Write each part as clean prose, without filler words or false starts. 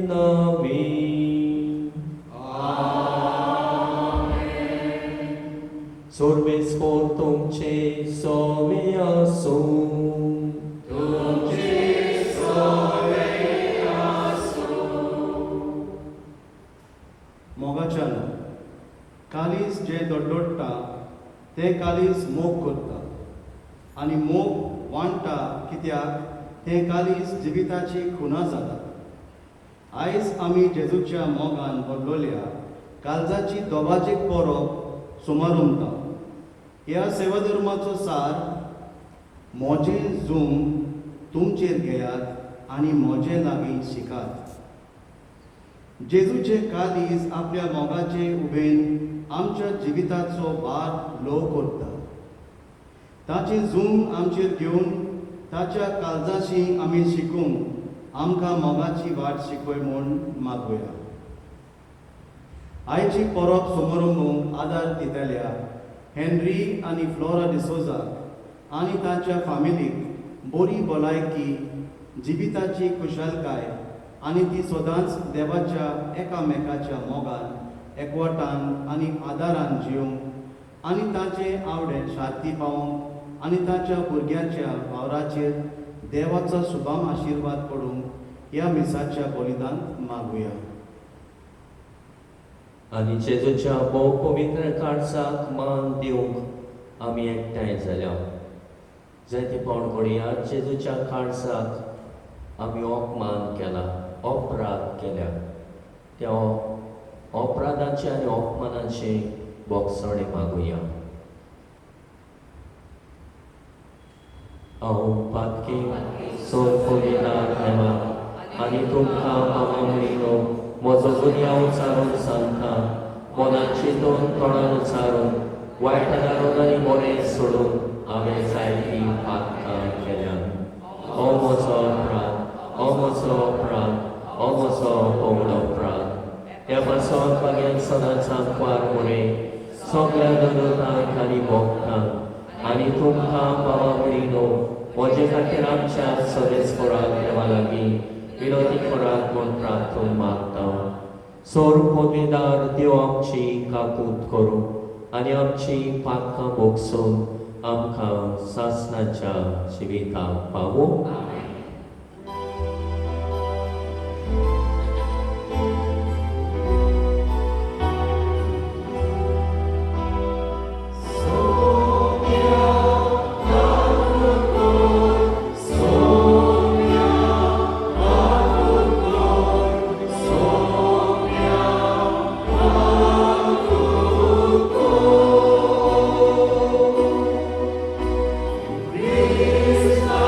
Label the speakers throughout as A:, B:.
A: namin. Sorbes portum ce somia sum.
B: मोगाच्यान कालीस जे दोड्डोडटा ते कालीस मोग करता आनी मोग वांडटा कित्याक हे कालीस जिविताची खुना जाता. आयज आमी जेजूच्या मोगान भरलोल्या काळजाची दोबाजीक परब समारंभता. ह्या सेवाधर्माचो सार मोजें झूम तुमचेर घेयात आनी म्हजे लागीं शिकात. जेजूचे कालीज आपल्या मोगाचे उबेन आमच्या जिविताचो भार लो करता. ताचे झूम आमचेर घेवन ताच्या काळजाशी आमी शिकूंक आमकां मोगाची वाट शिकय म्हूण मागुया. आयची परब समारंभूक आदार दितल्या हेनरी आनी फ्लोरा डिसोजा आनी तांच्या फामिलीक बरी भलायकी, जिविताची कुशलकाय आनी ती सदांच देवाच्या एकामेकाच्या मोगान एकवटान आनी आदारान जिवंक आनी ताचे आवडेन शांती पावोवंक आनी ताच्या भुरग्यांच्या वावराचेर देवाचो शुभाम आशिर्वाद पडूंक ह्या मिसाच्या बलिदान मागुया.
A: आनी जेजूच्या भोव पवित्र काळजाक मान दिवंक आमी एकठांय जाल्या. जायते पावण घडयाळ जेजूच्या काळजाक आमी अपमान केला, अपराध केल्या. त्या अपराधाचे आनी अपमानाचे बोगसणे मागुया. हांव पातकी सोर फोडिदार देवा आनी तुमकां हांव म्हणिनो म्हजो गुन्यांव उचारून सांगता. मनात चिंतून तोंडान उचारून वायट दारून आनी बरें सोडून हांवें जायतीं पातकां केल्यात. हो म्हजो अपराध, हो म्हजो अपराध, हो म्हजो पौड अपराध. ह्या पासून बागेन सदांच आंकवार मुळे सगळ्या नदोतांक आनी भोगतांक आनी तुमकां बाबा म्हणिनो म्हजे खातीर आमच्या सदेस्पराक देवा लागीं विनोदी करात म्हूण प्रार्थना मागता. सोर पोदवेदार देव आमची काकूत करूं आनी आमची पातकां भोगसून आमकां सासणाच्या जिविताक पावूं.
C: Krishna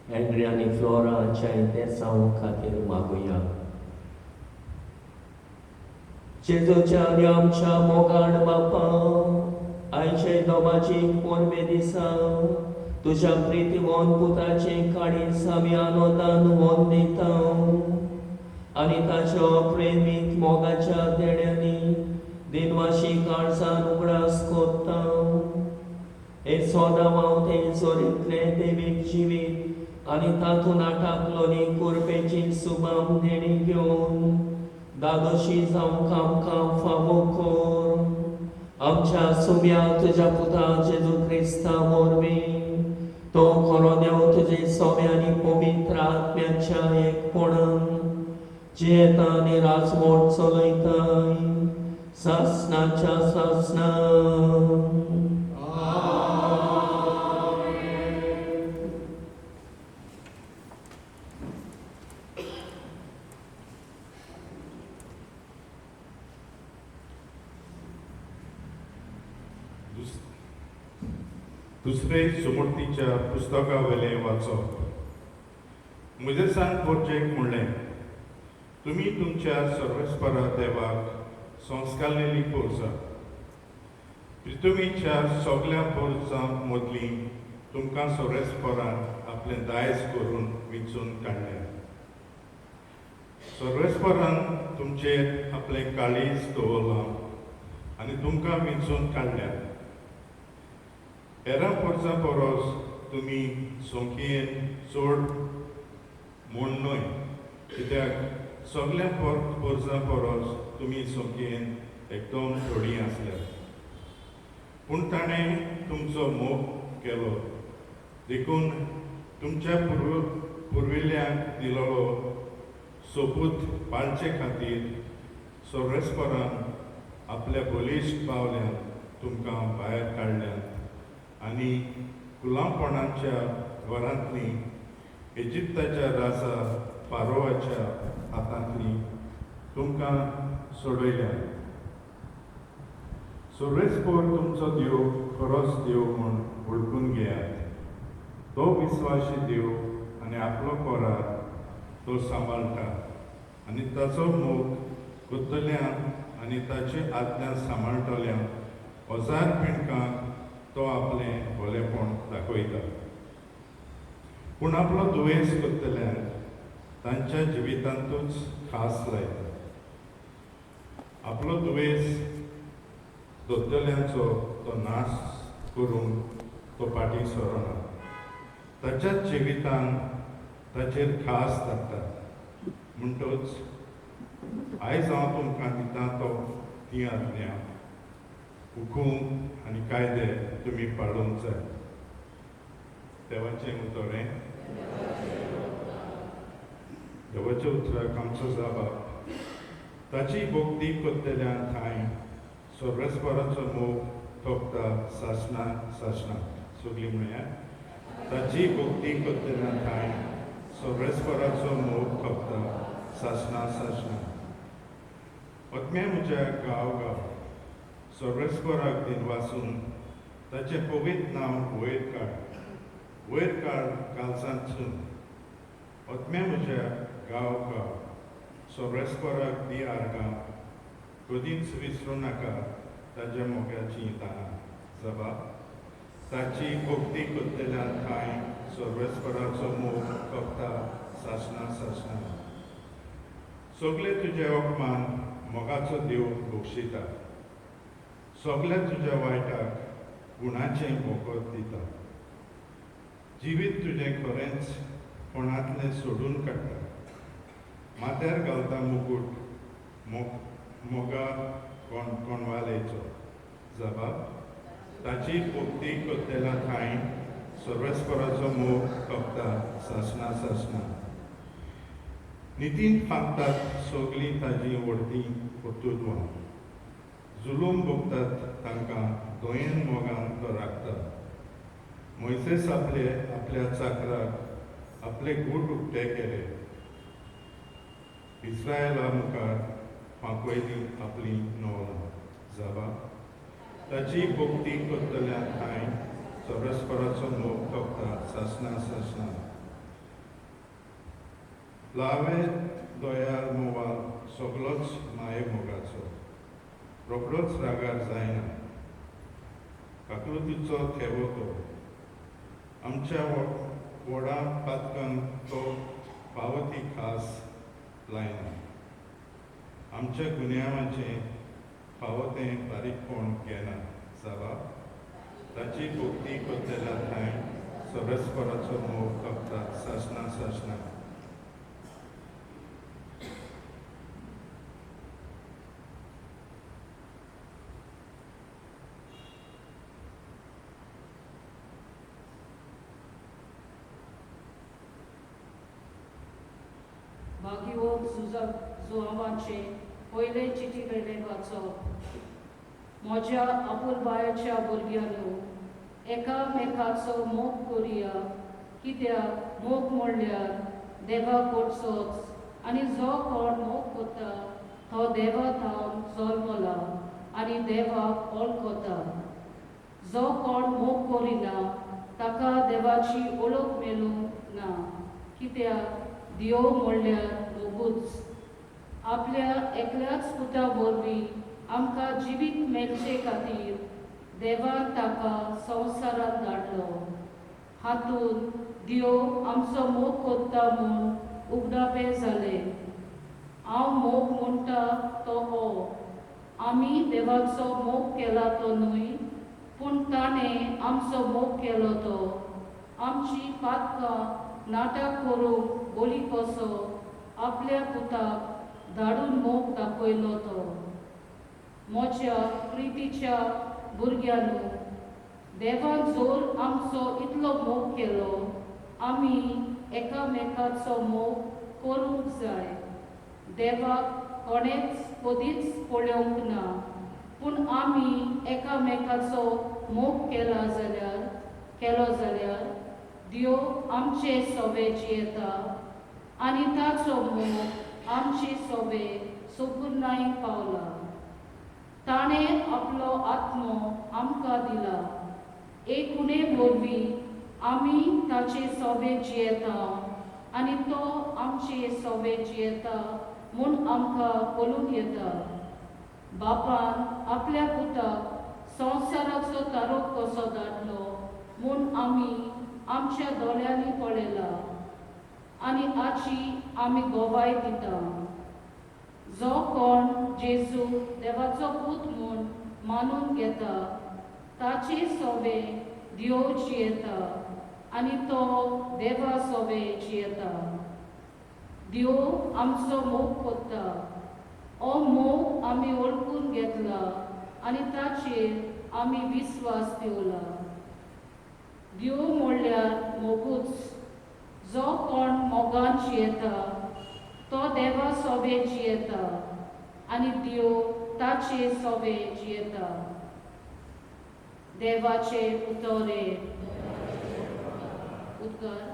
A: हेनरी आनी फ्लोराच्या इंतेसांव खातीर मागुया. जेजूच्या आनी आमच्या मोगान बापा, आयचे दोमाची पोरबे दिसा तुझ्या प्रितीवोन पुताचे काळीज आमी आनंदान वोन दिता आनी ताच्या प्रेमीत मोगाच्या देण्यांनी दिनवाशी काळजान उगडास कोत्ता. हे सोदा मावते जोरीतले देवीक जिवीत आनी तातून आटाकलोनी कुरपेची सुबाम देणी घेवन दादोशी जावंक आमकां फावो कोर. आमच्या सुम्या तुज्या पुता जेजू क्रिस्ता वरवीं तो खरो देव तुजे सोम्या आनी पवित्र आत्म्याच्या एकपणान जियेता आनी राजमोट चलयताय सासणाच्या सासणां.
C: दुसरे सुमूर्तीच्या पुस्तका वेले वाचप. म्हजे सांग प्रोजेक्ट म्हणलें, तुमी तुमच्या सर्वेस्परा देवाक संस्कारलेली पोरसां. पृथ्वीच्या सगळ्या पोरसां मदलीं तुमकां सर्वेस्परान आपलें दायज करून विचून काडलें. सर्वेस्परान तुमचेर आपलें काळीज दवरलां आनी तुमकां विचून काडल्या. हेरां पोरसां परस तुमी सोंकयेन चड म्हूण न्हय, कित्याक सगळ्या पोरसां परस तुमी सोंकयेन एकदम थोडीं आसल्यात. पूण ताणें तुमचो मोग केलो, देखून तुमच्या पुर्विल्यांक दिलोलो सोपूत पाळचे खातीर सर्वेस्परान आपल्या बलिश्ट बावल्यान तुमकां भायर काडल्यात आनी गुलामपणाच्या वरांतली इजिप्ताच्या राजा फारोवाच्या हातांतली तुमकां सोडयल्या. सर्वेस्पर तुमचो देव खरोच देव म्हूण वळखून घेयात. तो विस्वासी देव आनी आपलो कोरार तो सांबाळटा आनी ताचो मोग कुद्दल्यांक आनी ताची आज्ञा सांबाळटल्यांक ओजार पिणकांक तो आपलें भलेपण दाखयता. पूण आपलो दुयेंस करतल्यांक तांच्या जिवितांतूच खास लायता. आपलो दुयेंस दोत्तल्यांचो तो नाश करून तो फाटीं सरना. ताच्याच जिवितान ताचेर खास धाडटा. म्हणटच आयज हांव तुमकां दिता तो ती आज्ञा, हुकूम आनी कायदे तुमी पाळूंक जाय. देवाचें उतोरें. देवाच्या उतराक आमचो जाबाब. ताची भोक्ती करतल्या थंय सर्वेस्पराचो मोग थोपता सासणां सासणां. सगळीं म्हणया, ताची भोक्ती करतल्या थंय सर्वेस्पराचो मोग थोपता सासणां सासणां. ओतम्या म्हज्या गांव सर्वेस्पराक दिनवासून ताचें पवित्र नांव वयर काड कालसांतसून. ओतम्या म्हज्या गांव सर्वेस्पराक दी आर्गां कधीच विसरूं नाका ताच्या मोग्याची दानां. जबाब. ताची भोक्ती करतल्या थंय सर्वेस्पराचो मोग थोपता सासणां सासणां. सगळे तुजे ओकमान मोगाचो देव भोगशिता. सगळ्या तुज्या वायटाक गुणाचें मोगोत दिता. जिवीत तुजें खरेंच कोणांतलें सोडून काडटा. माथ्यार घालता मुकूट मोगा कोणवालेचो. जबाब. ताची भोक्ती करतल्या थंय सर्वेस्पराचो मोग थोपता सासणां सासणां. नितीन फांकतात सगळीं ताजी व्हडली कर्तुत्वां. जुलूम भोगतात तांकां दोयेन मोगान तो राखता. मोइसेस आपल्या चाकराक आपले गूट उक्ते केले. इस्रायला मुखार फांकयली आपली नवलां. जबाब. ताची भोक्ती करतल्या थंय सर्वेस्पराचो मोग थोपता सासणां सासणां. लावे दोयाल मोवाल सगळोच माये मोगाचो रोखडोच रागार जायना काकृतीचो थेवो तो आमच्या व्हडा पातकान तो पावती खास लायना आमच्या गुन्यांवाचें फावतें बारीकपण घेना जाल्यार ताची भोगती करतल्या थंय सोबेस्पराचो मोग कापता सासना सासना
D: भाग्योग जुआवांचे पयले चिठी कडे वाचप म्हज्या आपुलबायेच्या भुरग्यांनो एकामेकाचो मोग करुया कित्याक मोग म्हणल्यार देवाक करचोच आनी जो कोण मोग करता तो देवा थावन जल्मला आनी देवाक वळखता जो कोण मोग करिना ताका देवाची ओळख मेळूंक ना कित्याक देव म्हणल्यार मोगूच आपल्या एकल्याच पुता वरवीं आमकां जिवीत मेळचे खातीर देवान ताका संवसारांत धाडलो हातून देव आमचो मोग करता म्हूण उगडापें जालें हांव मोग म्हणटा तो हो आमी देवाचो मोग केला तो न्हय पूण ताणें आमचो मोग केलो तो आमची पातकां नाटक करूंक बोली कसो आपल्या पुताक धाडून मोग दाखयलो तो म्हज्या प्रितीच्या भुरग्यांनो देवान जोर आमचो इतलो मोग केलो आमी एकामेकाचो मोग करूंक जाय देवाक कोणेच कधीच पळोवंक ना पूण आमी एकामेकाचो मोग केलो जाल्यार देव आमचे सोबे जियेता आनी ताचो मोग आमचे सोबे संपूर्णायेक पावला ताणें आपलो आत्मो आमकां दिला एकुणे वरवीं आमी ताचे सोबे जियेता आनी तो आमचे सोबे जियेता म्हूण आमकां कळून येता बापान आपल्या पुताक संवसाराचो तारो कसो धाडलो म्हूण आमी आमच्या दोळ्यांनी पळयला आनी हाची आमी गोवाय दिता जो कोण जेजू देवाचो पूत म्हूण मानून घेता ताचे सोबे देव जियेता आनी तो देवा सोबे जियेता देव आमचो मोग करता हो मोग आमी वळखून घेतला आनी ताचेर आमी विस्वास ठेवला देव म्हणल्यार मोगूच जो कोण मोगान जियेता तो देवा सोबे जियेता आनी देव ताचे सोबे जियेता देवाचे उतोरे उद्गार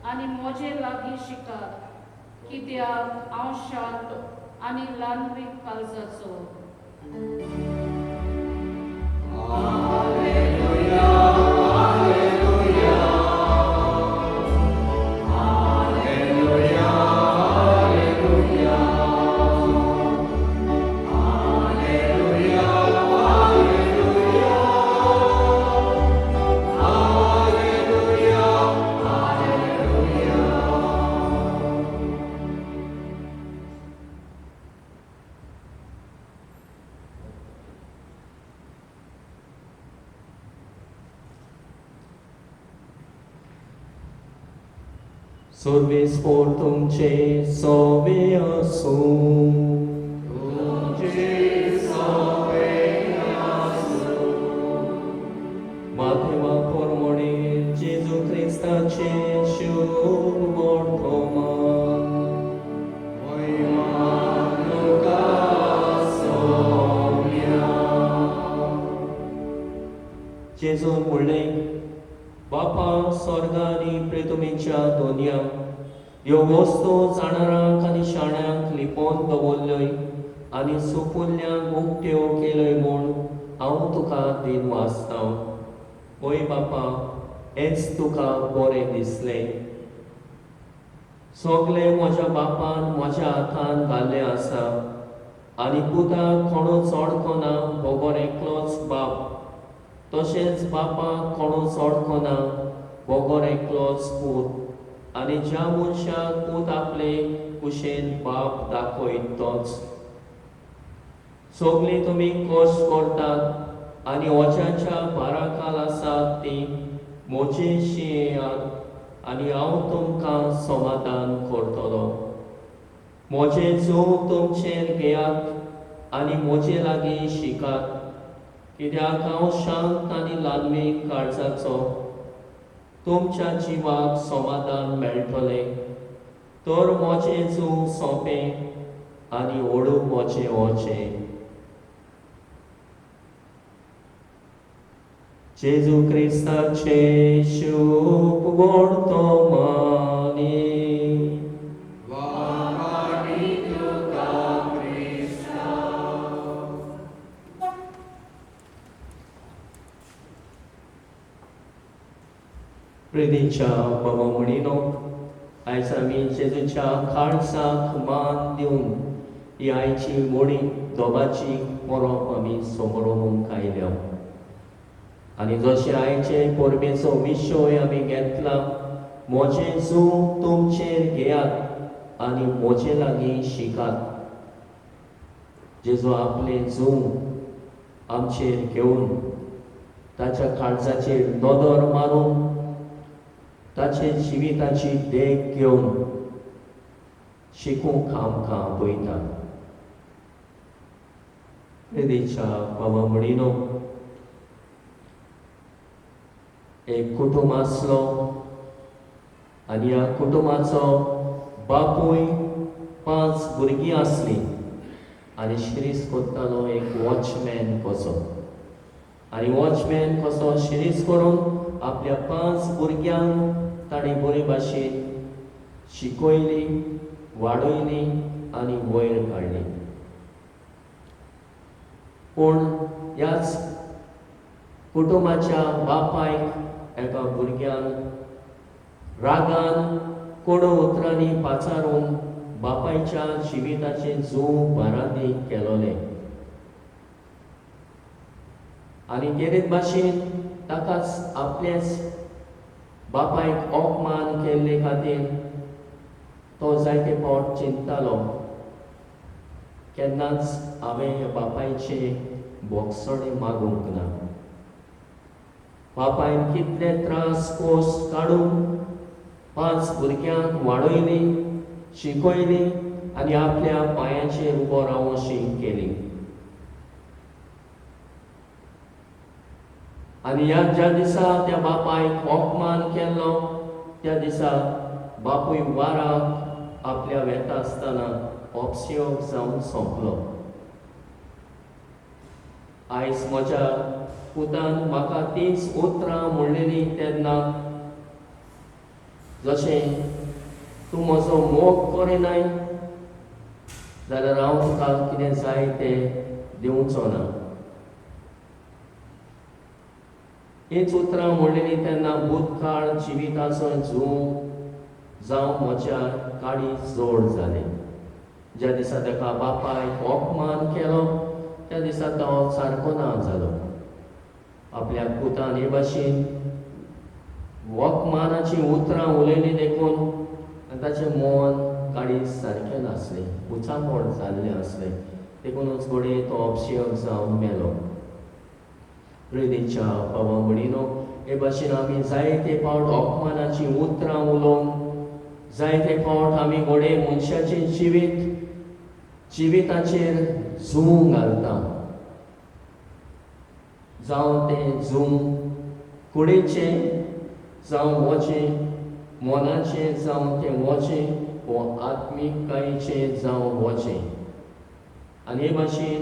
D: आनी म्हजे लागीं शिकात कित्याक हांव शांत आनी ल्हानवीक काळजाचो
A: Sorbis portumce sovea sum. Matema pormone Jesu Christace, Shur morto जेजून म्हणलें, बापा स्वर्ग आनी पृथ्वीच्या दोनयांक ह्यो वस्तू जाणारांक आनी शाण्यांक लिपोवन दवरल्योय आनी सुपुल्ल्यांक उक्त्यो केल्योय म्हूण हांव तुका दिन वाचतां. ओय बापा, हेंच तुका बरें दिसलें. सगलें म्हज्या बापान म्हज्या हातान घाल्लें आसा आनी पुताक कोणूच ओडखना बरोबर एकलोच बाप. तशेंच बापाक कोणूच ओडखना बरोबर एकलोच पूत आनी ज्या मनशाक पूत आपले कुशेन बाप दाखयत तोच. सगलीं तुमी कश्ट करतात आनी ओज्याच्या बाराखाल आसात ती म्हजेशी येयात आनी हांव तुमकां समाधान करतलो. म्हजें जूं तुमचेर घेयात आनी म्हजे लागीं शिकात, कित्याक हांव शांत आनी ल्हानमीक काळजाचो. तुमच्या जिवाक समाधान मेळटलें. तर म्हजें जूं सोंपें आनी ओडू म्हजें ओचें. जेजू क्रिस्ताचे शुभ वर्तमानी प्रितीच्या बाबा म्हणिनो, आयज आमी जेजूच्या खाळसाक मान दिवन ही आयची मोडी दोबाची परब आमी समोरून आयल्या. आनी जशें आयचे परबेचो विशय आमी घेतला, म्हजें जूं तुमचेर घेयात आनी म्हजे लागीं शिकात. जेजू आपलें जूं आमचेर घेवन ताच्या काळजाचेर दोदोर मारून ताचे जिविताची देख घेवन शिकूंक आमकां पळयता. प्रितीच्या बाबा म्हणिनो, एक कुटुंब आसलो आनी ह्या कुटुंबाचो बापूय 5 भुरगीं आसलीं आनी शिरीस करतालो एक वॉचमॅन कसो. आनी वॉचमॅन कसो शिरीस करून आपल्या 5 भुरग्यांक ताणें बरे भाशेन शिकयली, वाडयली आनी वयर काडली. पूण ह्याच कुटुंबाच्या बापायक एका भुरग्यान रागान कोडो उतरांनी पाचारून बापायच्या जिविताचे जूं बारांदी केलोले. आनी तेरेच भाशेन ताकाच आपलेच बापायक अपमान केल्ले खातीर तो जायते फावट चिंततालो, केन्नाच हांवें बापायचे बोगसणे मागूंक ना. बापायन कितले त्रास कोस्ट काडून 5 भुरग्यांक वाडयली, शिकयली आनी आपल्या पांयाचेर उबो रावोशी केली. आनी ह्या ज्या दिसा त्या बापायक अपमान केल्लो, त्या दिसा बापूय वाराक आपल्या वेता आसतना अपशयोग जावन सोंपलो. आयज म्हज्या पुतान म्हाका तीच उतरां म्हणलेलीं तेन्ना, जशें तूं म्हजो मोग करिनाय जाल्यार हांव तुका कितें जाय तें दिवचो ना. हीच उतरां म्हणलेलीं तेन्ना भूतकाळ जिविताचो जूं जावं म्हज्या काळीज जोड जालें. ज्या दिसा ताका बापायक अपमान केलो, त्या दिसा तो सारको ना जालो. आपल्या पुतान हे भाशेन अपमानाची उतरां उलयलीं देखून ताचें मन काळीज सारकें नासलें, उचापड जाल्लें आसलें. देखूनच घडये तो अपशयोग जावन मेलो. प्रितीच्या बाबा म्हणिनो, हे भाशेन आमी जायते फावट अपमानाची उतरां उलोवन जायते फावट आमी घडये मनशाचें जिविताचेर जूं घालता. जावं तें जूं कुडीचें जावं वचें, मनाचें जावं तें वचें, वो आत्मिकायेचें जावं वचें. आनी हे भाशेन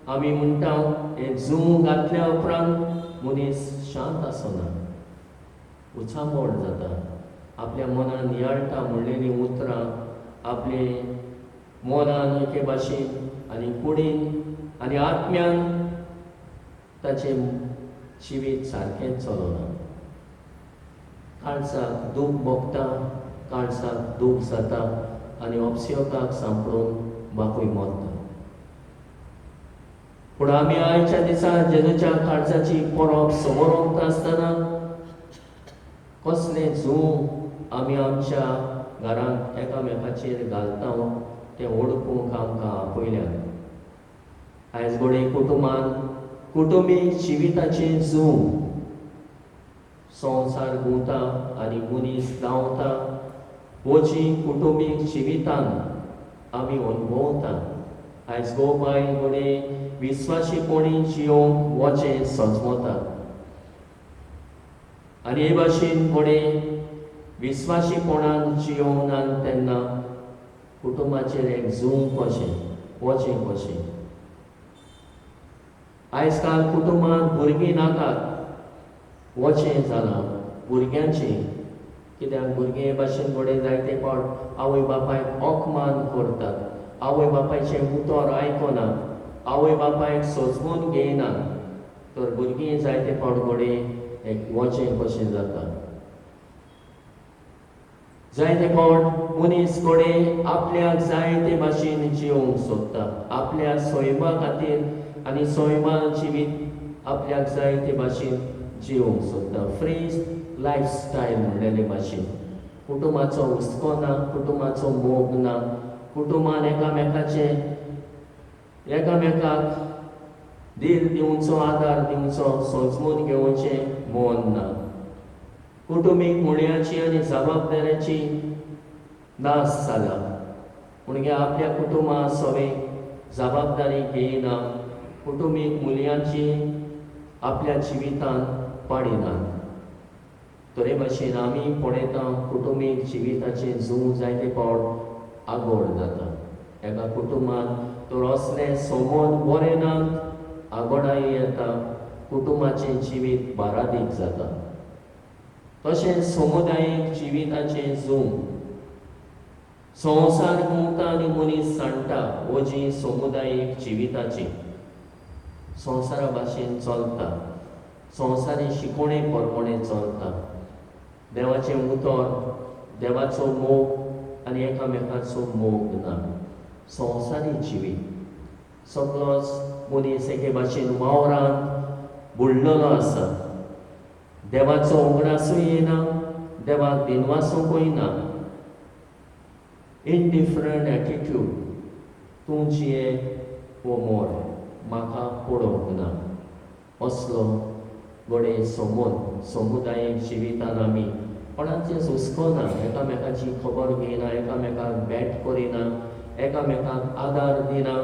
A: आमी म्हणटा, हें जूं घातल्या उपरांत मनीस शांत आसना, उचांबळ जाता, आपल्या मनान नियाळटा म्हणलेली उतरां आपले मनान एके भाशेन आनी कुडीन आनी आत्म्यान ताचें जिवीत सारकें चलना. काळजाक दूख भोगता, काळजाक दूख जाता आनी उपसेवकाक सांपळून बापूय मरता. पूण आमी आयच्या दिसा जेजूच्या काळजाची परब समोर आसतना कसले झूं आमी आमच्या घरांत एकामेकाचेर घालता तें ओळखूंक आमकां आपयल्यात. आयज घोडे कुटुंबान कुटुंबीक जिविताचें झूं संवसार गुंवता आनी मनीस धांवता, वची कुटुंबीक जिवितान आमी अनुभवता. आयज गो बायल घोडे विस्वासीपणी जियोंक वचें सजमता आनी हे भाशेन घोडे विस्वासीपणान जियोनान तेन्ना कुटुंबाचेर एक झूं कशें वचें कशें. आयज काल कुटुंबांत भुरगीं नाकात वचें जालां भुरग्यांचें, कित्याक भुरगे हे भाशेन घोडे जायते फावट आवय बापायक अपमान करतात, आवय बापायचें उतर आयकना, आवय बापायक सजमून घेयना, तर भुरगीं जायते फावट घोडे एक वचें कशें जाता. जायते फावट मनीस घोडे आपल्याक जाय ते भाशेन जियोंक सोदता, आपल्या सोयबा खातीर आनी सोयबा जिवीत आपल्याक जाय ते भाशेन जियोंक सोदता. फ्री लायफस्टायल म्हणलेले भाशेन कुटुंबाचो हुस्को ना, कुटुंबाचो मोग ना, कुटुंबान एकामेकाक धीर दिवचो, आदार दिवचो, समजून घेवचें मन ना. कुटुंबीक मुळ्याची आनी जबाबदाऱ्याची नास जाला. म्हणजे आपल्या कुटुंबा सगळें जबाबदारी घेयना, कुटुंबीक मुल्यांची आपल्या जिवितान पाडिना. तरे भाशेन आमी पळयता कुटुंबीक जिविताचें झूं जायते फावट आगोड जाता. एका कुटुंबान तर असले समोद बरे नात, आगोडाय येता, कुटुंबाचें जिवीत बारादीक जाता. तशेंच समुदायीक जिविताचें झूं संवसार गुंवता आनी मनीस सांडटा, हो जी समुदायीक जिविताची संवसारा भाशेन चलता, संवसारी शिकोणे परमणे चलता. देवाचें उतर, देवाचो मोग आनी एकामेकाचो मोग ना. संवसारी जिवीत सगळोच मनीस एके भाशेन वावरांत बुडलेलो आसा. देवाचो उगडासूय येना, देवाक दिनवासूंकूय ना. इनडिफरंट एटिट्यूड, तूं जिये वो मोर, म्हाका पडोवंक ना. असलो घोडे समुदायीक जिवितान आमी कोणाचें हुस्कोना, एकामेकाची खबर घेयना, एकामेकाक भेट करिना, एकामेकाक आदार दिना.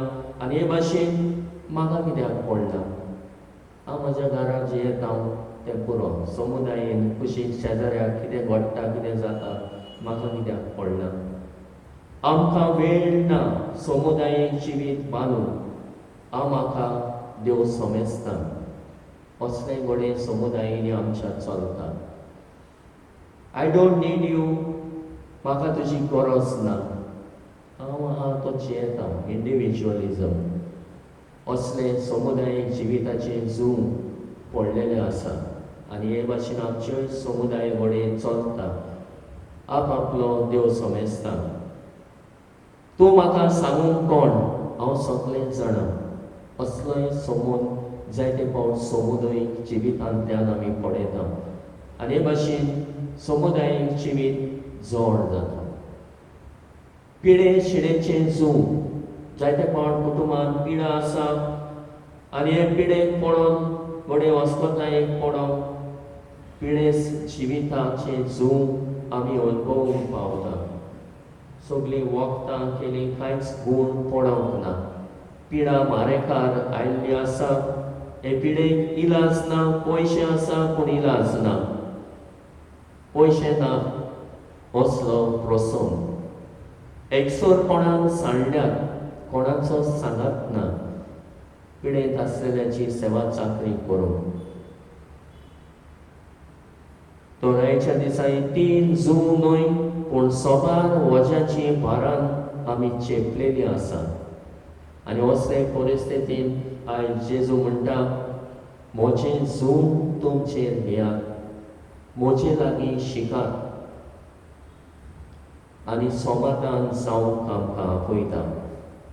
A: आनी हे भाशेन म्हाका कित्याक पडना, हांव म्हज्या घरांत जियेता तें पुरो. समुदायेन कुशीक शेजाऱ्याक कितें घडटा, कितें जाता, म्हाका कित्याक पडना. आमकां वेळ ना समुदायीक जिवीत बांदूंक, हांव म्हाका देव समजता. असले घोडे समुदायांनी आमच्या चलता. आय डोंट नीड यू, म्हाका तुजी गरज ना, हांव आहा तो जियेता. इंडिविज्युअलिजम असले समुदायीक जिविताचें झूं पडलेलें आसा. आनी हे भाशेन आमच्योय समुदाय घोडे चलता, आपलो देव समजता. तूं म्हाका सांगूंक कोण, हांव सगळें जाणा. असलोय समून जायते फावट समुदायीक जिवितांतल्यान आमी पळयता. आनी हे भाशेन समुदायीक जिवीत जड जाता. पिडे शिडेचें झूं जायते फावट कुटुंबान पिडा आसा आनी हे पिडेक पडोन घोडे वस्कोतायेक पडोन पिडे जिविताचें झूं आमी अनुभवूंक पावता. सगळीं वखदां केलीं, कांयच गूण पडोंक ना. पिडा मारेकार आयिल्ली आसा, हे पिडेक इलाज ना. पयशे आसा पूण इलाज ना. पयशे ना असलो प्रसंग एकसोरपणान सांडल्यात, कोणाचो सांगात ना. पिडेंत आसलेल्याची सेवा चाकरी करून तोरायच्या दिसांनी 3 जून न्हय पूण सोबार वजाची भारान आमी चेपलेली आसा. आनी असले परिस्थितीन आयज जेजू म्हणटा, म्हजें जून तुमचेर घेयात, म्हजे लागीं शिकात आनी सोमातान जावंक आमकां आपयता.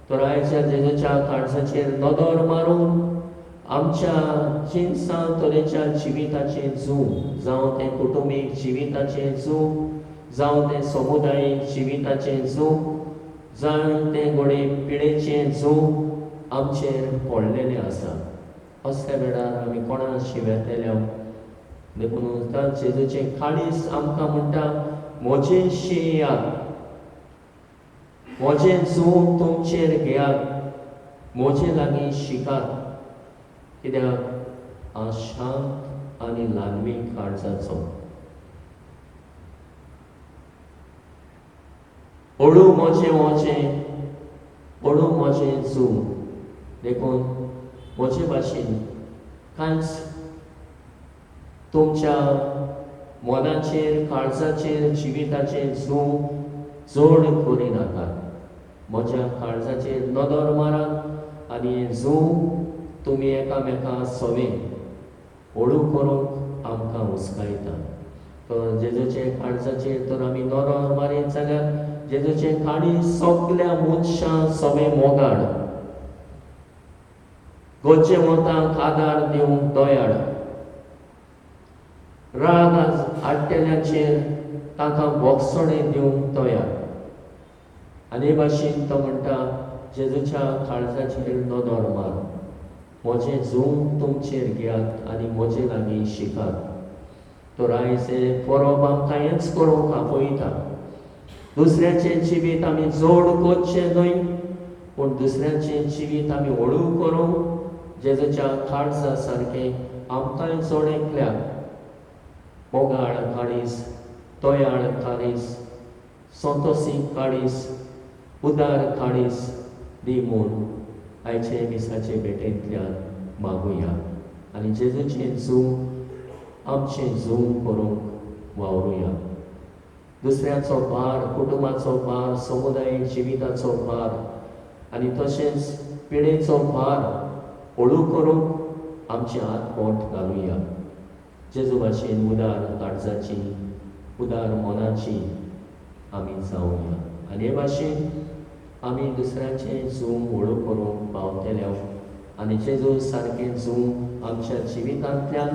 A: तर आयच्या जेजूच्या काळजाचेर नदर मारून आमच्या जिन्सां तरेच्या जिविताचें जूं, जावं तें कुटुंबीक जिविताचें जूं, जावं तें समुदायीक जिविताचें जूं, जावं तें घोडे पिडेचें जूं आमचेर पडलेलें आसा. असल्या वेळार आमी कोणा शिव्यातल्या देखून जेजूचें काळीज आमकां म्हणटा, म्हजें शेयात, म्हजें जूं तुमचेर घेयात, म्हजे लागीं शिकात, कित्याक हांव शांत आनी ल्हानवी काळजाचो. हळू म्हजें जूं. देखून म्हजे भाशेन कांयच तुमच्या मनाचेर, काळजाचेर, जिविताचेर जूं चड करिनाकात. म्हज्या काळजाचेर नदर मारात आनी हें जूं तुमी एकामेका सवे हळू करूंक आमकां हुस्कायता. तर जेजूचे काळजाचेर तर आमी नदर मारीत जाल्यार जेजूचें काळीज सगल्या मनशां सवे मोगाड, गरजेवंतांक आदार दिवंक दोयाळ, राग हाडटेल्यांचेर तांकां बोगसणें दिवंक तयार. आनी हे भाशेन तो म्हणटा, जेजूच्या काळजाचेर नदर मार, म्हजें जूं तुमचेर घेयात आनी म्हजे लागीं शिकात. तर आयज हें परब आमकां हेंच करूंक आपयता. दुसऱ्याचें जिवीत आमी जोड करचें न्हय, पूण दुसऱ्याचें जिवीत आमी हळू करूंक जेजूच्या काळजा सारकें आमकांय जोड एकल्याक मोगाळ काळीज, तोयाळ काळीज, संतोशीक काळीज, उदार काळीज दी म्हूण आयचे मिसाचे भेटेंतल्यान मागुया आनी जेजूचें जूं आमचें जूं करूंक वावरुया. दुसऱ्याचो भार, कुटुंबाचो भार, समुदायीक जिविताचो भार आनी तशेंच पिडेचो भार हळू करूंक आमचे हात बोट घालुया. जेजू भाशेन उदार काळजाची, उदार मनाची आमी जावुया. आनी हे भाशेन आमी दुसऱ्याचें जूं हळू करूंक पावतल्या आनी जेजू सारकें जूं आमच्या जिवितांतल्यान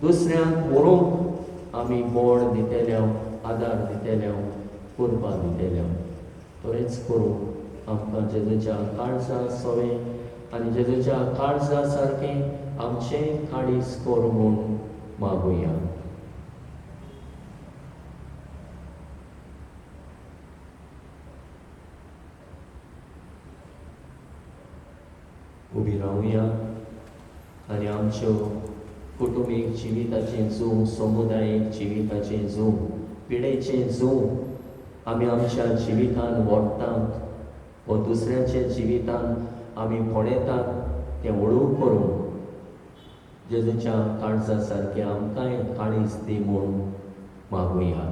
A: दुसऱ्यांक व्हरूंक आमी बोड दितल्या, आदार दितल्या, कुर्बा दितल्या. तोरेच करूंक आमकां जेजूच्या काळजा सवे आनी जेजूच्या काळजा सारकें आमचें काळीज कर म्हूण मागुया. उबी रावुया आनी आमच्यो कुटुंबीक जिविताचें जूं, समुदायीक जिविताचें जूं, पिडेचें जूं आमी आमच्या जिवितान ओडटात वा दुसऱ्याच्या जिवितान आमी पळयतात तें हळू करूंक जेजूच्या काळजा सारकें आमकांय काळीज दी म्हूण मागुया.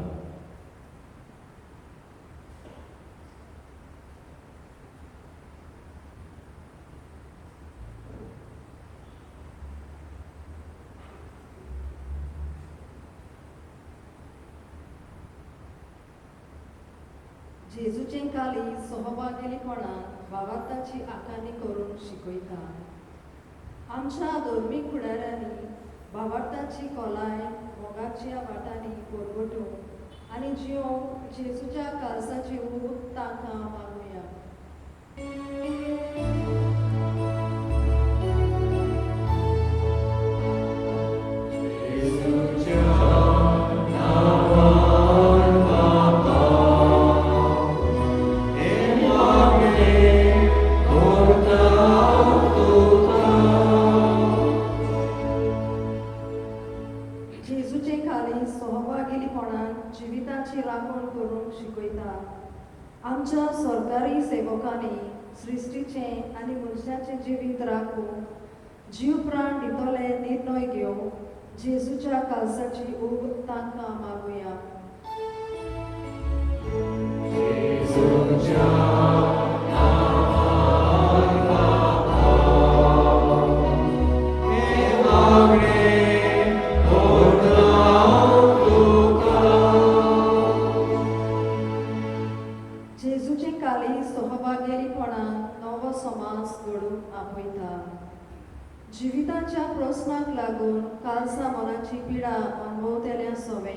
E: जेजूचें काळीज सहभागिलीपणान भावार्थाची आखाणी करून शिकयता. आमच्या धर्मीक फुडाऱ्यांनी भावार्थाची खोलाय मोगाच्या वाटांनी परगटूंक आनी जिवंक जेजूच्या काळजाची ऊब तांकां मागुया. जेजूचें काळीज सहभागिलीपणान जिविताची राखण करूंक शिकयता. आमच्या सरकारी सेवकांनी सृश्टीचें आनी मनशाचें जिवीत राखूंक जीव प्राण दितले निर्णय घेवंक जेजूच्या कालसाची ऊब तांकां मागुया. जेजूचे काली सहभागेलीपणान नवो समाज घडून आपयता. जिविताच्या प्रस्नाक लागून कालसा मनाची पिडा अनुभवतेल्या सवे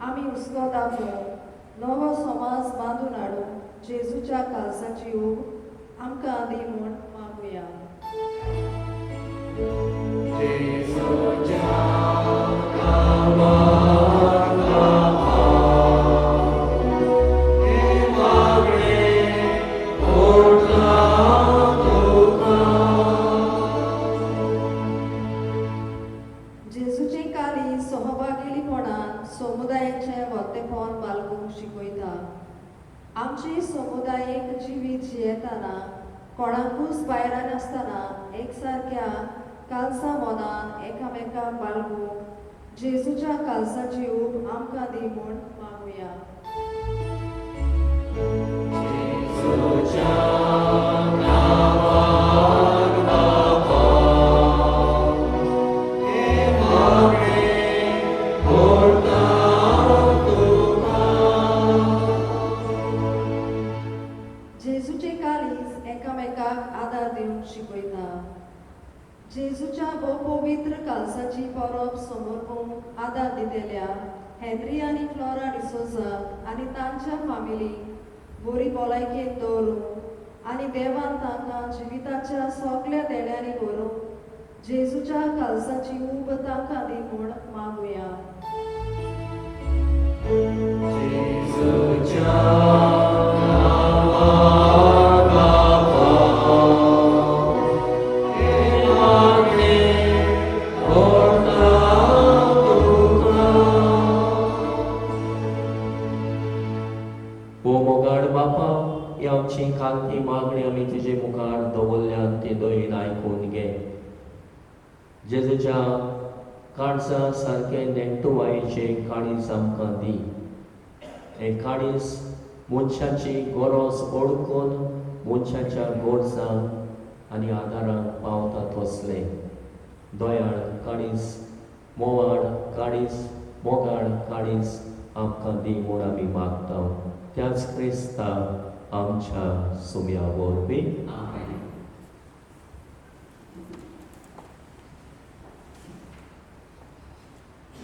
E: आमी हुस्को दाखोवन नवो समाज बांदून हाडून जेजूच्या कालसाची ऊब आमकां दी म्हूण मागुया. जेजूचे काली सहभागिलीपणान समुदायाचे वतेपण बाळगूंक शिकयता. आमची समुदायीक जिवीत जियेतना कोणाकूच भायर नासतना एकसारक्या कालसा मनान एकामेकाक बाळगूंक जेजूच्या कालसाची ऊब आमकां दी म्हूण मागुया. जेजूचे कालीज एकामेकाक आदार दिवंक शिकयता. जेजूच्या पवित्र कालसाची परब समोरपूंक आदार दितेल्या हेनरी आनी फ्लोरा डिसोजा आनी तांच्या फामिलीक बरी भलायकेन दवरूंक आनी देवान तांकां जिविताच्या सगळ्या देण्यांनी व्हरूंक जेजूच्या कालसाची ऊब तांकां दी म्हूण मागुया.
A: ओ मोगाड बापा, ही आमची खालती मागणी आमी तुजे मुखार दवरल्यान ती दयेन आयकून घे. जेजूच्या काळजा सारके नेणटुवायेचे काळीज आमकां दी. हे काळीज मनशाची गरज ओळखून मनशाच्या गरजांक आनी आदाराक पावता तसले दयाळ काळीज, मोवाळ काळीज, मोगाळ काळीज आमकां दी म्हूण आमी मागता. त्याच क्रिस्ता आमच्या सुम्या वरवीं.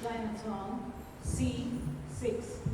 D: Line song C6.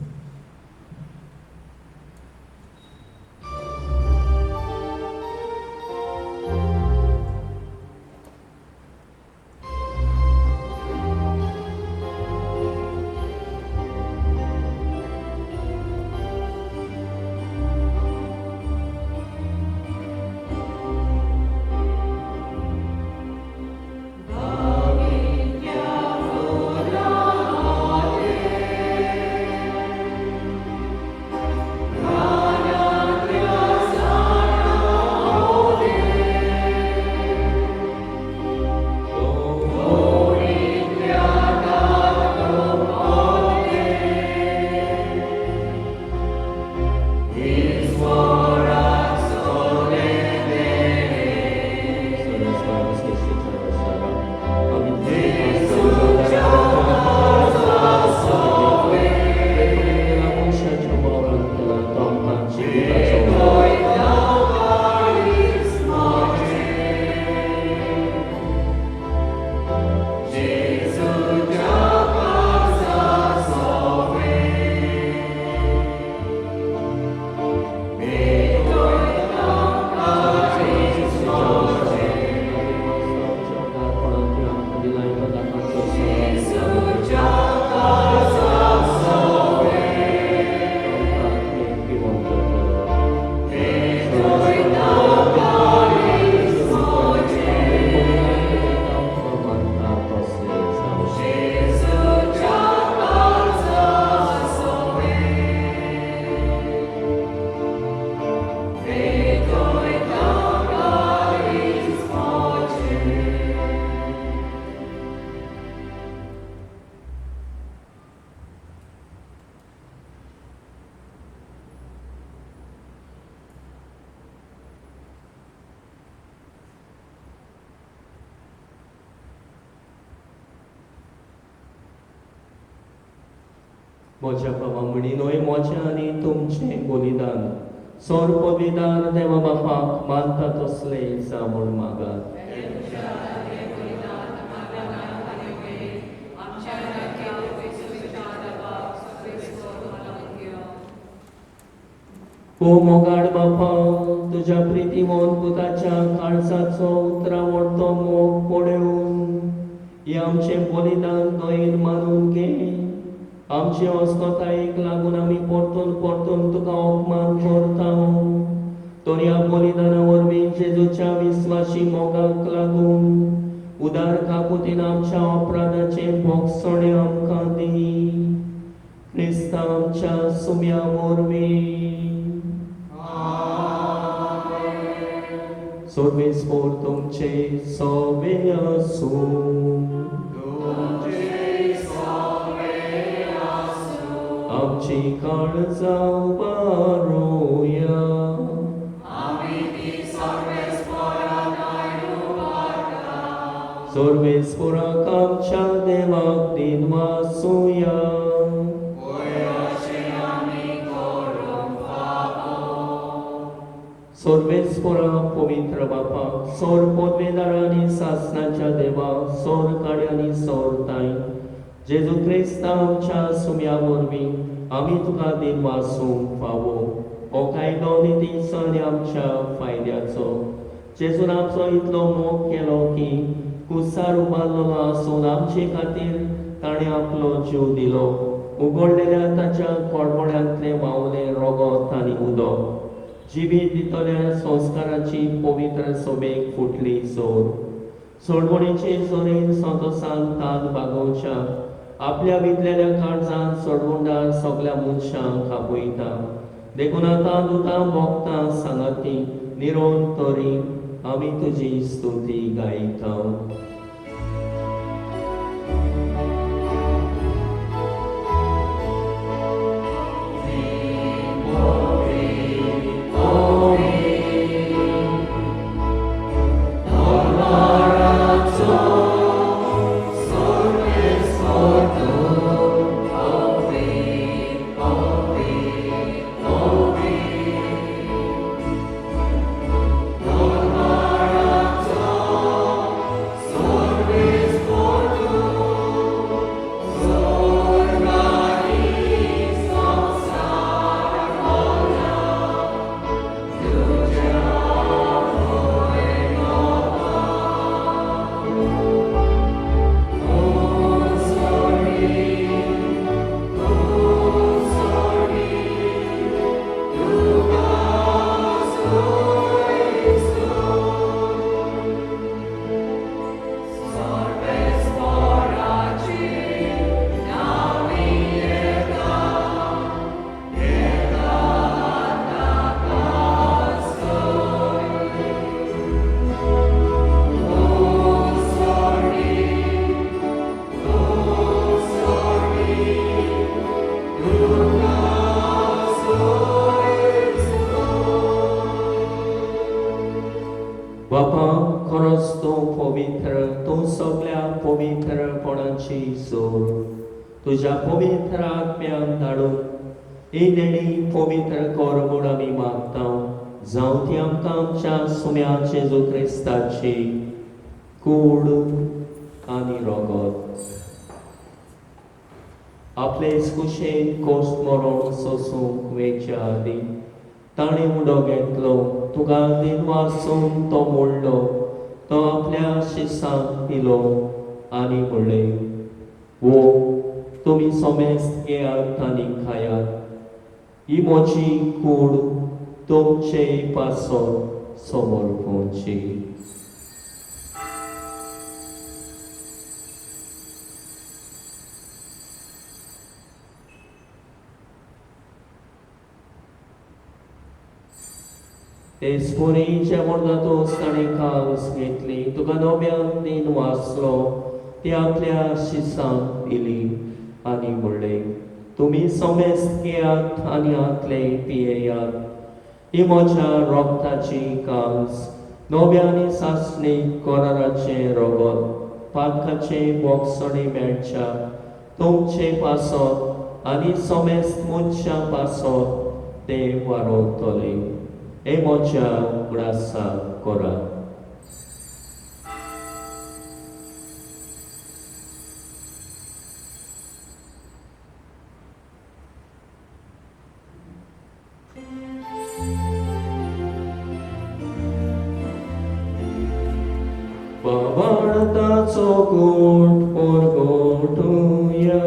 A: म्हज्या बाबा म्हणीनोय म्हजें आनी तुमचें बलिदान सोर पविदार देवा बापाक मानता तसलें जा म्हूण मागात. ओ मोगाड बापा, तुझ्या प्रितीमोन पुताच्या काळजाचो उतरावडतो मोग पळोवन हे आमचें बलिदान दोयेन मानून घे. आमचे अस्कोतायेक लागून आमी परतून परतून तुका अपमान करता. तर ह्या बलिदाना वरवीं जेजूच्या विस्वासी मोगाक लागून उदार काकुतीन आमच्या अपराधाचे भोगसणे आमकां दी. क्रिस्ता आमच्या सुम्या वरवीं. सर्वेस्पोर तुमचे सवे आसूं. आमची काळजां उबारूया. सर्वेस्पोराक आमच्या देवाक दिन वासुया. सर्वेस्पोरा पवित्र बापा, सोर पदवेदार आनी सासणाच्या देवा, सोर काडे आनी सोर ताई, जेजू क्रिस्ता आमच्या सुम्या वरवीं आमी तुका दिन वासूंक फावो. हो कायदो नितीचो आनी आमच्या फायद्याचो. जेजून आमचो इतलो मोग केलो की कुसार उबारलेलो आसून आमचे खातीर ताणें आपलो जीव दिलो. उगडलेल्या ताच्या कोडमोड्यांतले मावले रगत आनी उदक जिबीत दितल्या संस्काराची पवित्र सोबेक फुटली सोर. सोडवणेचे जोरेन संतोसान तान बागोवच्या आपल्या भितलेल्या काळजांत सोडवंडार सगळ्या मनशांक आपयता. देखून आतां दुतां भोगतां सांगाती निरंतरी आमी तुजी स्तुती गायता. बापा, खरोच तूं पवित्र, तूं सगळ्या पवित्रपणाची सोर. तुज्या पवित्र आत्म्याक धाडून ही देणी पवित्र कर म्हूण आमी मागता. जावं ती आमकां आमच्या सुम्या जेजू क्रिस्ताची कूड आनी रगत. आपलेच कुशेन कोस्त मरण सोसूंक वेच्या आदी ताणें उडो घेतलो. तुका दिन वासून तो मोडलो. तो आपल्या शिसांक दिलो आनी म्हणलें, वो तुमी सोमेस्त घेयात आनी खायात. ही म्हजी कूड तुमचे पासत समर्पणची. ते स्पुरीच्या मोडदातूच ताणें कास घेतली. तुका नव्यान दिन वाचलो. ती आपल्या शिसांक दिली आनी म्हणलें, तुमी सोमेस्त घेयात आनी आतले पियेयात. ही म्हज्या रोगताची कास, नव्या आनी सासणीक कराराचें रगत, पातकाचे बोगसणे मेळच्या तुमचे पासत आनी सोमेस्त मनशां पासत ते वारोतले हे म्हज्या उगडासा करात. Babartaco gut porgotuja.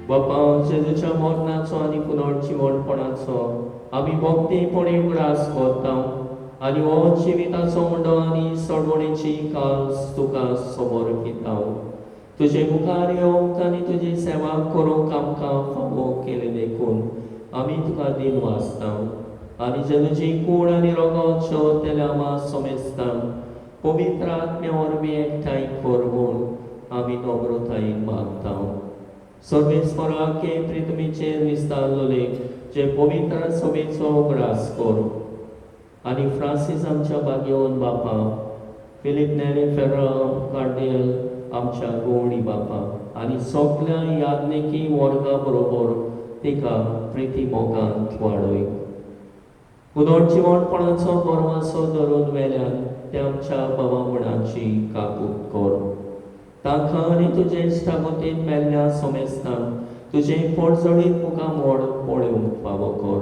A: बापा जेजूच्या मरणाचो आनी पुनर्जीवनपणाचो आमी भक्तीपणे उगडास करता आनी हो जिविताचो मुंडो आनी सडवणेची कास तुका समर्पिता. तुजे मुखार येवंक आनी तुजी सेवा करूंक आमकां फावो केले देखून आमी तुका दिन वाजता आनी जेजूची कूड आनी रगत शेवतेल्या आमा सोमेस्तांक पवित्र आत्म्या वरवीं एकठांय कर म्हूण आमी नम्रतायेन मागता. सर्वेस्परा के प्रितमीचेर विस्तारलोले जे पवित्र सभेचो उगडास कर आनी फ्रांसीस आमच्या बागेवन बापा, फिलीप नेरे फेर्रा कार्डियल आमच्या गोवणी बापा आनी सगळ्या याज्ञिकी वर्गा बरोबर तिका प्रिती मोगांत वाडय. पुनर्जीवनपणाचो परवासो धरून वेल्यान ते आमच्या भावामणाची काकूट कर. ताका आनी तुजे इश्टागतीन मेल्ल्या सोमेस्तांक तुजे पडजडीत मुखामोड पळोवंक फावो कर.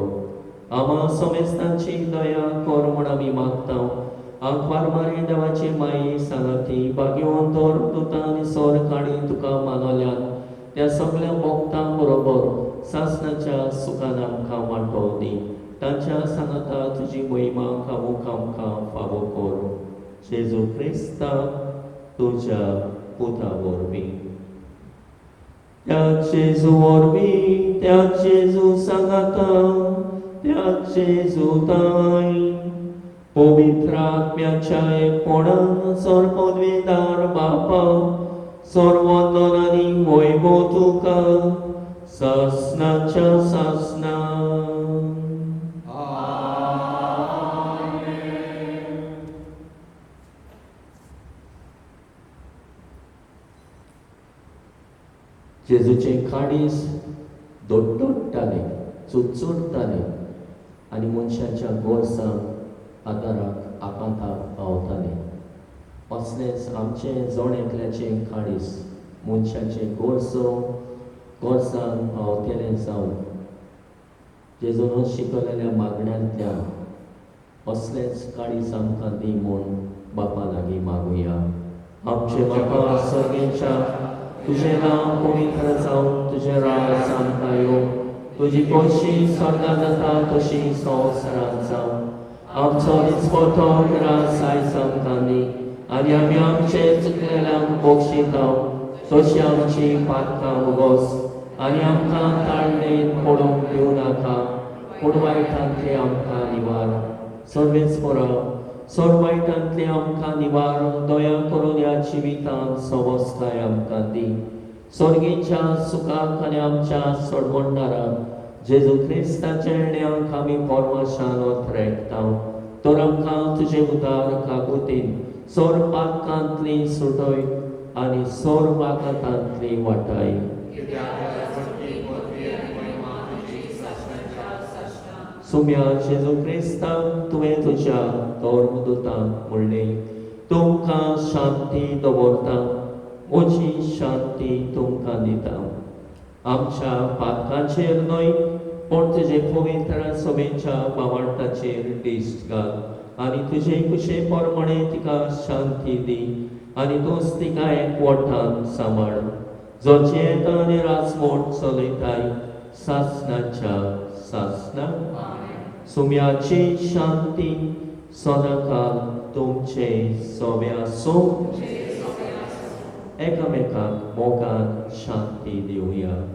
A: आमा सोमेस्तांची दया कर म्हूण आमी मागता. आंकवार मारी देवाची माई सांगाती बागेवन दर दुतां आनी सोर काडी तुका मानल्यान त्या सगळ्या भक्तां बरोबर सासणाच्या सुखान आमकां वांटो दी. तांच्या सांगाता तुजी महिमा खावूंक आमकां फावो कर. जेजू क्रिस्ता तुज्या पुता वरवीं. त्या जेजू वरवीं त्या जेजू सांगाता त्या जेजू ताई पवित्र आत्म्याच्या एकपणान सर्वपदवीदार बापा सर्ववंदन आनी वैभव तुका सासणाच्या सासणा. जेजूचे काडीस दोडटाले चुचुरताले आनी मनशाच्या गोरसांक आदाराक आकांताक पावताले. असलेच आमचे जण एकल्याचे काडीस मनशाचे गोरसांक पावतले जावन जेजून शिकयलेल्या मागण्यांतल्यान असलेच काडीस आमकां दी म्हूण बापा लागीं मागुया. आमचे बापा सर्गेच्या तुझे नांव पवित्र जावन तुझे राज आमकां येवं. तुजी कशी स्वर्गांत जाता तशी संवसारांत जावं. आमचो दिसपतो रास आयज आमकां दी आनी आमी आमचे चुकलेल्यांक बक्षिता तशी आमची पातकां उगोस आनी आमकां ताळणेन पडूंक दिवं नाका पूण वायटांतले आमकां निवार. सर्वेस्परा सोर वायटांतले आमकां निवार. दया करून ह्या जिवितांत समजताय आमकां दी. स्वर्गीच्या सुखाक आनी आमच्या सोडवणदाराक जेजू क्रिस्ताच्या येण्याक आमी परमाशान वत्रेकता. तर आमकां तुजे उदार काकुतीन सोर पातकांतली सुटय आनी सोर वागातांतली वाटाय. सुम्या जेजू क्रिस्तांक तुवें तुज्या धर्मदूतांक म्हणलें तुमकां शांती दवरता म्हजी शांती तुमकां दिता. आमच्या पातकांचेर न्हय पूण तुजे पवित्र सभेच्या भावार्थाचेर दिश्ट घाल आनी तुजे कुशे प्रमाणे तिका शांती दी आनी तूंच तिका एकवटान सांबाळ. Zocietan Erasmor Solitai Sasnacha Sasna Sumyachi Shanti Sodakal Tumche Sovyasum Ekameka Mogan Shanti Diuya.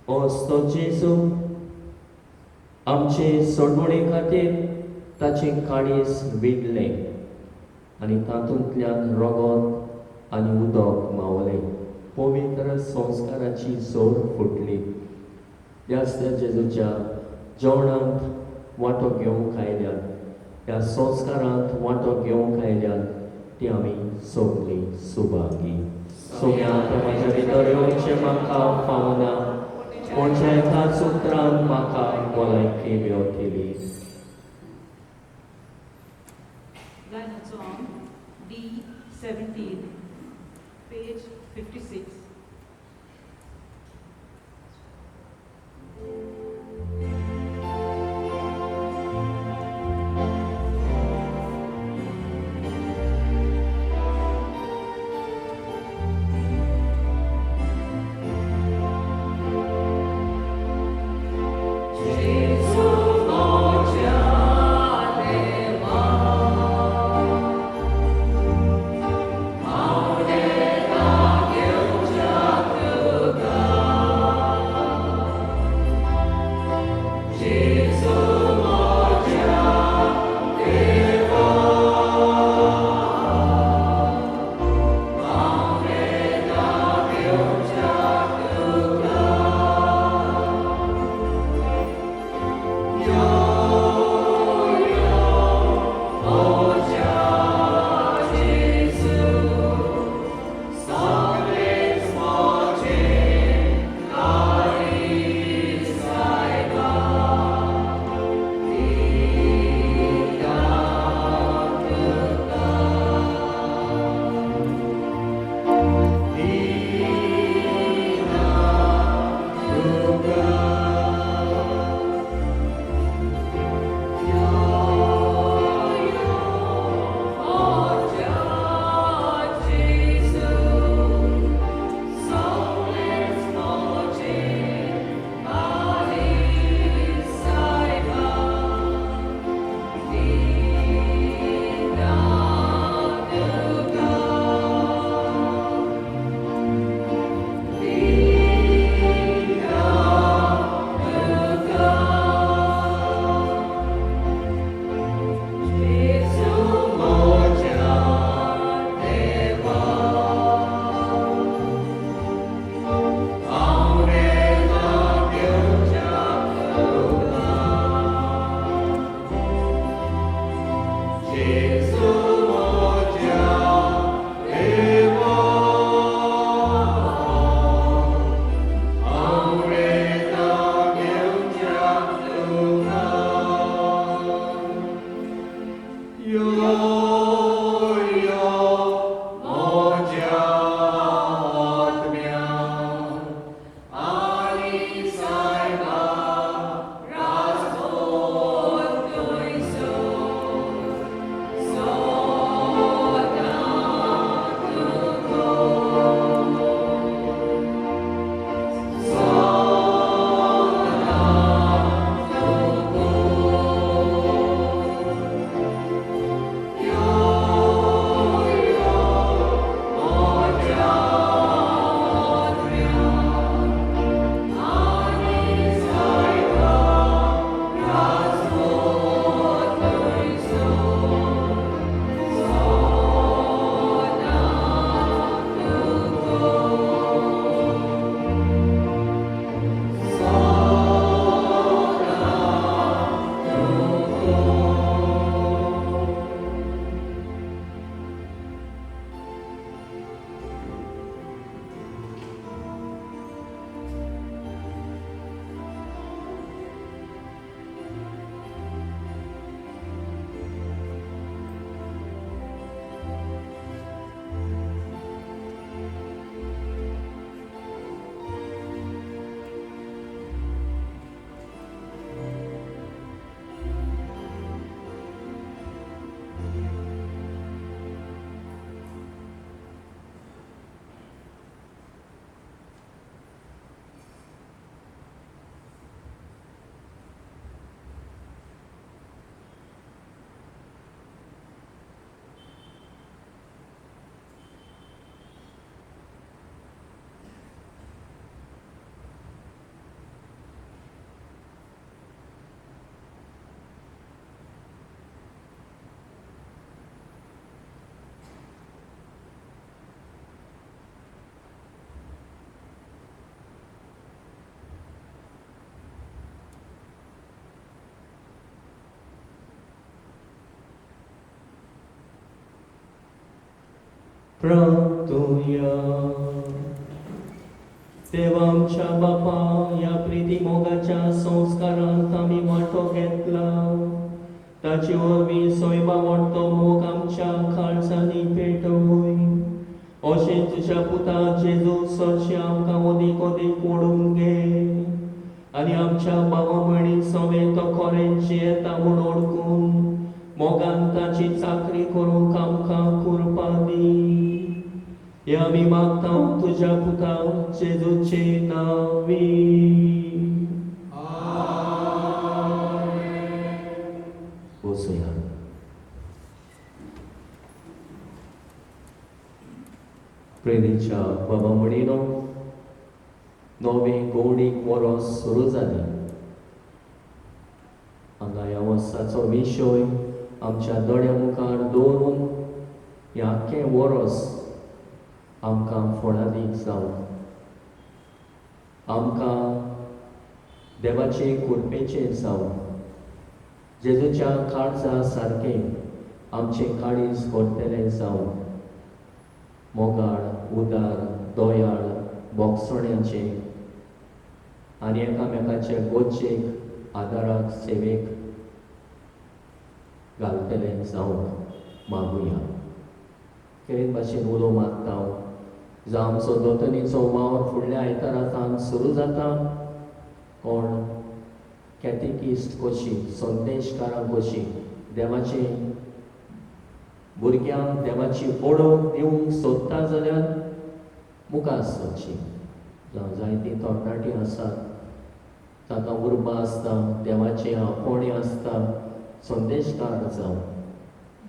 A: Osto Jesu, आमचे सोडवणे खातीर ताचें काळीज विडलें आनी तातूंतल्यान रगत आनी उदक मावलें. पवित्र संस्काराची जोर फुटली. ह्याच जेजूच्या जेवणांत वांटो घेवंक आयल्यान, ह्या संस्कारांत वांटो घेवंक आयल्यान ती आमी सगळीं सुभागी. सुम्याक म्हज्या भितर येवचें म्हाका फावना, कोणच्या एका सुत्रान म्हाका भलायकी मेळटली.
F: Line song D17, page 56.
G: Amen.
A: प्रार्थूया. देवा आमच्या बापा, या प्रिती मोगाच्या संस्कारांत आम्ही वांटो घेतला, ताचे वरवीं सोयबा वाडतो मोग आमच्या काळजांनी पेटोय. अशें तुज्या पुता जेजू सरशे आमकां ओदीक ओदीक ओडून घे, आनी आमच्या भावा भयणी समेत तो खरें जियेता म्हूण ओळखून मोगान ताची चाकरी करूंक आमकां कुरपा दी. हें आमी मागता तुज्या पुता जेजूचे नांवी. बसुया. प्रेमीच्या बाबा म्हणिनो, नवें गौडीक वरोस सुरू जालें. हांगा ह्या वर्साचो विशय आमच्या दोळ्या मुखार दवरून हें आख्खें वरोस आमकां फळादीक जावं. आमकां देवाचे कृपेचेर जावं. जेजूच्या काळजा सारकें आमचें काळीज घडटलें जावं. मोगाळ, उदार, दोयाळ, बोगसोण्याचें आनी एकामेकाच्या गोचेक आदाराक सेवेक घालतलें जावं मागुया. केरे भाशेन उलो मागता हांव, जावं आमचो दोतोनीचो वावर फुडल्या आयतारांत सुरू जाता. कोण कॅटेकिस्ट कशी, संदेशकारां कशी देवाचे भुरग्यांक देवाची ओळख दिवंक सोदता जाल्यार मुखार सरची. जावं जायतीं तरणाटीं आसात, ताका उर्बा आसता, देवाचें आपोवणें आसता, संदेशकार जावं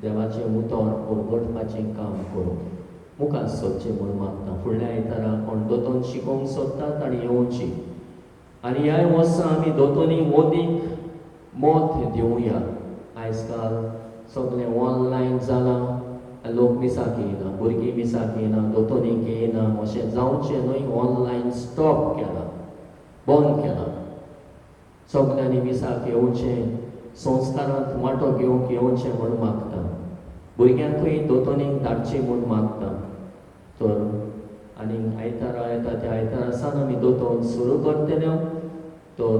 A: देवाचें उतर परगटपाचें काम करूं मुखार सरचें म्हूण मागता. फुडल्या आयतारा कोण दोतोन शिकोवंक सोदतात ताणीं येवची. आनी ह्या वर्सा आमी दोतोनी ओदीक मत दिवया. आयज काल सगळें ऑनलायन जालां, लोक मिसाक येयना, भुरगीं मिसाक येयना, दोतोनीक येयना. अशें जावचें न्हय. ऑनलायन स्टॉप केला, बंद केला. सगळ्यांनी मिसाक येवचें, संस्कारांत वांटो घेवंक येवचें म्हूण मागता. भुरग्यांकूय दोतोनीक धाडचें म्हूण मागता. तर आनी आयतारा येता त्या आयतारा सावन आमी दोतोन सुरू करतले. तर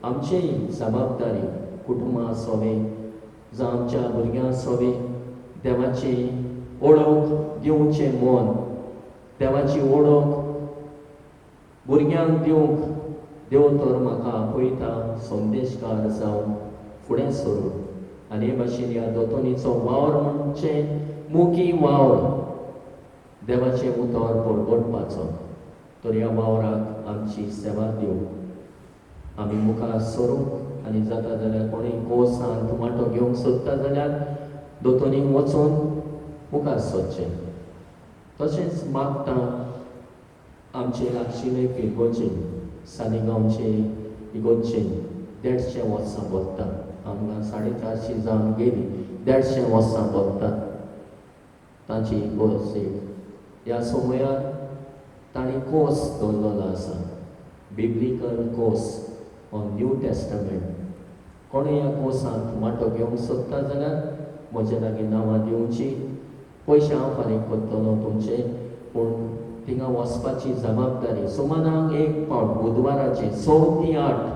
A: आमचीय जबाबदारी कुटुंबां आसोवें जावं आमच्या भुरग्यां आसोवें देवाची ओळख दिवचें मन, देवाची ओळख भुरग्यांक दिवंक देव तर म्हाका आपयता संदेशकार जावन फुडें सरूं. आनी हे भाशेन ह्या दोतोनीचो वावर म्हणजे मुखी वावर देवाचें उतर परगटपाचो. तर ह्या वावराक आमची सेवा दिवंक आमी मुखार सरूंक आनी जाता जाल्यार कोणूय कोर्सांत वांटो घेवंक सोदता जाल्यार दोतोनीक वचून मुखार सरचें. तशेंच मागता आमचे लागशिल्ले इगोर्जेन, सालिगांवचे इगोर्जेन 150 वर्सां भरता. हांगा 450 जावन गेली, 150 वर्सां भरतात तांची इगोर्जेक. ह्या समयार तांणी कोर्स दवरलेलो आसा, biblical course on new testament. कोणूय ह्या कोर्सांत वांटो घेवंक सोदता जाल्यार म्हज्या लागीं नांवां दिवची. पयशे हांव फारीक करतलो तुमचे, पूण थिंगा वचपाची जबाबदारी. सुमाराक एक पावट बुधवाराचे 6 ते 8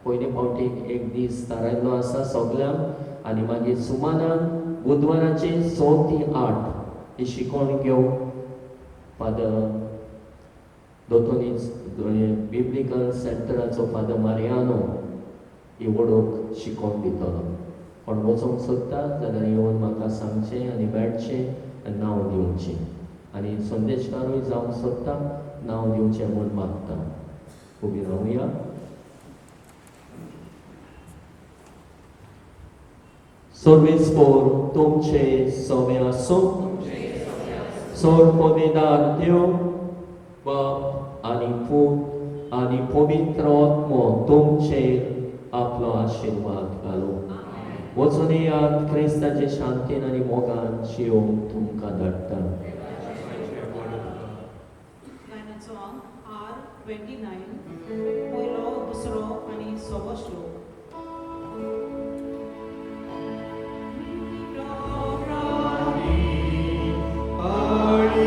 A: पयले पावटीक एक दीस थारायल्लो आसा सगळ्यांक, आनी मागीर सुमाराक बुधवाराचे 6 ते 8 ही शिकवण घेवंक फादर दोतोनीच बिब्लिकल सेंटराचो फादर मारियानो ही वडोवक शिकोवन दितलो. कोण वचोंक सोदता जाल्यार येवन म्हाका सांगचें आनी मेळचें आनी नांव दिवचें. आनी संदेशकारूय जावंक सोदता नांव दिवचें म्हूण मागता. उबी रावया. सर्वेस्पोर तुमचे सवे आसूं. सर्वोपकार देव बाप आनी पूत आनी पवित्र आत्मो तुमचेर आपलो आशिर्वाद घालूं. वचून येयात, क्रिस्ताचे शांतीन आनी मोगान जियोंक तुमकां धाडटा.
F: गायनाचो song R29, पयलो, दुसरो आनी सवो श्लोक.
B: Our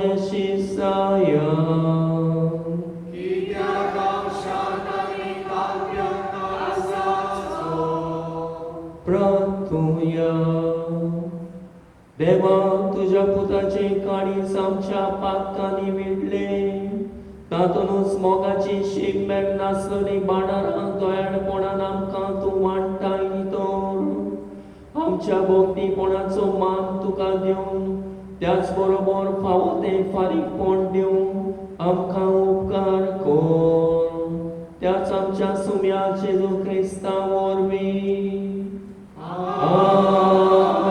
A: माझ्याशी साया प्रार्थूया. देवा, तुझ्या पुताचे काळीज आमच्या पातकांनी विडले, तातूनच मोगाची शीक मेघ नासलेली बाणारां दोयाळपणान आमकां तूं वांटायली तर आमच्या भोगतीपणाचो मान तुका दिवन त्याच बरोबर फावो ते फारीकपण दिवन आमकां उपकार कर. त्याच आमच्या सुम्या जेजू क्रिस्ता वरवीं.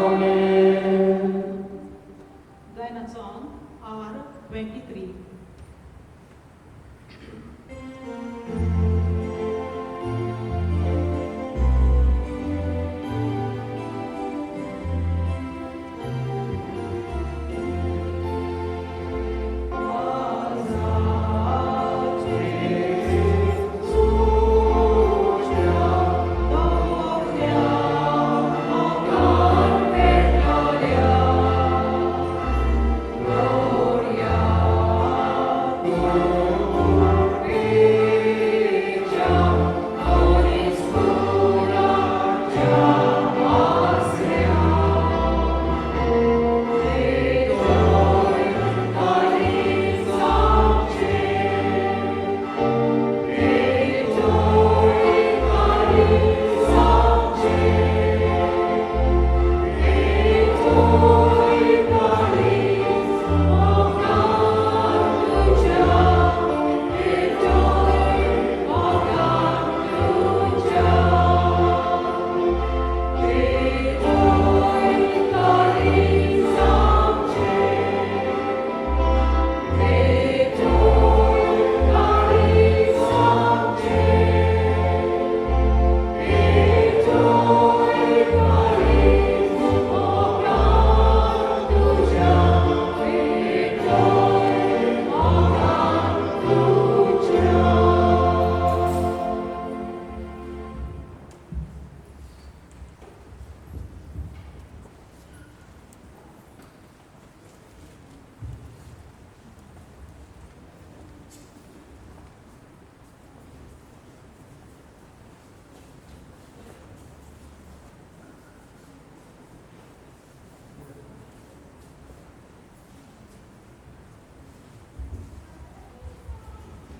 A: Amen.
F: Gaina song R23.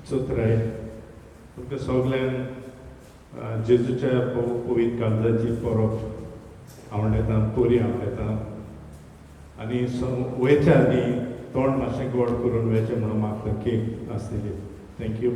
C: चोत्राय तुमकां सगल्यांक जेजूच्या पवित्र काळजाची परब आवडटा, पोरी आवडटा आनी वयच्या आनी तोंड मातशें गोड करून वेचें म्हणून म्हाका केक आसलेली. थँक्यू.